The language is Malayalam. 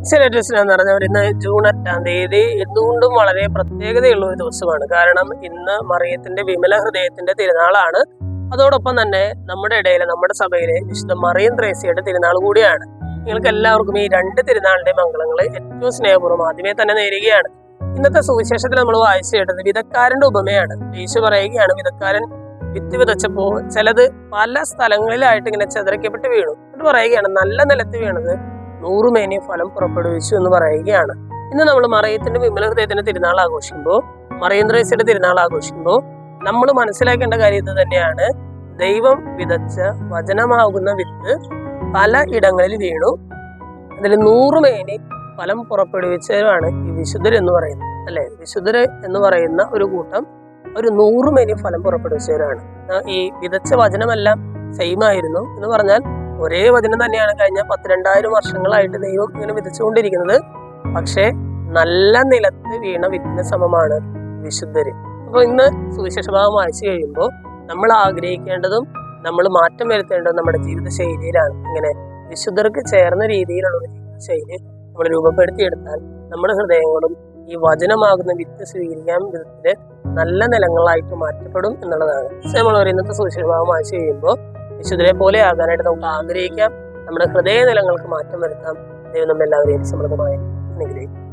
എന്ന് പറഞ്ഞവർ ഇന്ന് ജൂൺ 8-ാം തീയതി എന്തുകൊണ്ടും വളരെ പ്രത്യേകതയുള്ള ഒരു ദിവസമാണ്. കാരണം ഇന്ന് മറിയത്തിന്റെ വിമല ഹൃദയത്തിന്റെ തിരുനാളാണ്. അതോടൊപ്പം തന്നെ നമ്മുടെ ഇടയിലെ നമ്മുടെ സഭയിലെ വിശുദ്ധ മറിയം ത്രേസ്യയുടെ തിരുനാൾ കൂടിയാണ്. നിങ്ങൾക്ക് എല്ലാവർക്കും ഈ രണ്ട് തിരുനാളിന്റെ മംഗളങ്ങൾ ഏറ്റവും സ്നേഹപൂർവ്വം ആദ്യമേ തന്നെ നേരുകയാണ്. ഇന്നത്തെ സുവിശേഷത്തിൽ നമ്മൾ വായിച്ചു കേട്ടത് വിതക്കാരന്റെ ഉപമയാണ്. യേശു പറയുകയാണ്, വിതക്കാരൻ വിത്ത് വിതച്ചപ്പോ ചിലത് പല സ്ഥലങ്ങളിലായിട്ട് ഇങ്ങനെ ചെതറിക്കപ്പെട്ട് വീണു. എന്നിട്ട് പറയുകയാണ്, നല്ല നിലത്ത് വീണത് 100 മേനി ഫലം പുറപ്പെടുവിച്ചു എന്ന് പറയുകയാണ്. ഇന്ന് നമ്മൾ മറിയത്തിന്റെ വിമല ഹൃദയത്തിന്റെ തിരുനാൾ ആഘോഷിക്കുമ്പോൾ, മറിയം ത്രേസ്യയുടെ തിരുനാൾ ആഘോഷിക്കുമ്പോൾ നമ്മൾ മനസ്സിലാക്കേണ്ട കാര്യം ഇത് തന്നെയാണ്. ദൈവം വിതച്ച വചനമാകുന്ന വിത്ത് പല ഇടങ്ങളിൽ വീണു. അതിൽ 100 മേനി ഫലം പുറപ്പെടുവിച്ചവരാണ് ഈ വിശുദ്ധർ എന്ന് പറയുന്നത്, അല്ലെ? വിശുദ്ധർ എന്ന് പറയുന്ന ഒരു കൂട്ടം ഒരു 100 മേനി ഫലം പുറപ്പെടുവിച്ചവരാണ്. ഈ വിതച്ച വചനമെല്ലാം സെയിം ആയിരുന്നു എന്ന് പറഞ്ഞാൽ ഒരേ വചനം തന്നെയാണ് കഴിഞ്ഞ 10,000-2000 വർഷങ്ങളായിട്ട് ദൈവം ഇങ്ങനെ വിതച്ചുകൊണ്ടിരിക്കുന്നത്. പക്ഷേ നല്ല നിലത്ത് വീണ വിത്തിന് സമമാണ് വിശുദ്ധര്. അപ്പൊ ഇന്ന് സുവിശേഷ ഭാഗം വായിച്ചു കഴിയുമ്പോൾ നമ്മൾ ആഗ്രഹിക്കേണ്ടതും നമ്മൾ മാറ്റം വരുത്തേണ്ടതും നമ്മുടെ ജീവിത ശൈലിയിലാണ്. ഇങ്ങനെ വിശുദ്ധർക്ക് ചേർന്ന രീതിയിലുള്ള ഒരു ജീവിത ശൈലി നമ്മൾ രൂപപ്പെടുത്തിയെടുത്താൽ നമ്മുടെ ഹൃദയങ്ങളും ഈ വചനമാകുന്ന വിത്ത് സ്വീകരിക്കാൻ വിധത്തില് നല്ല നിലങ്ങളായിട്ട് മാറ്റപ്പെടും എന്നുള്ളതാണ്. നമ്മൾ ഇന്നത്തെ സുവിശേഷ ഭാഗം വായിച്ചു കഴിയുമ്പോൾ വിശുദ്ധരെ പോലെ ആകാനായിട്ട് നമുക്ക് ആഗ്രഹിക്കാം. നമ്മുടെ ഹൃദയ നിലങ്ങൾക്ക് മാറ്റം വരുത്താം. ദൈവം നമ്മെല്ലാവരെയും സമൃദ്ധമായി അനുഗ്രഹിക്കും.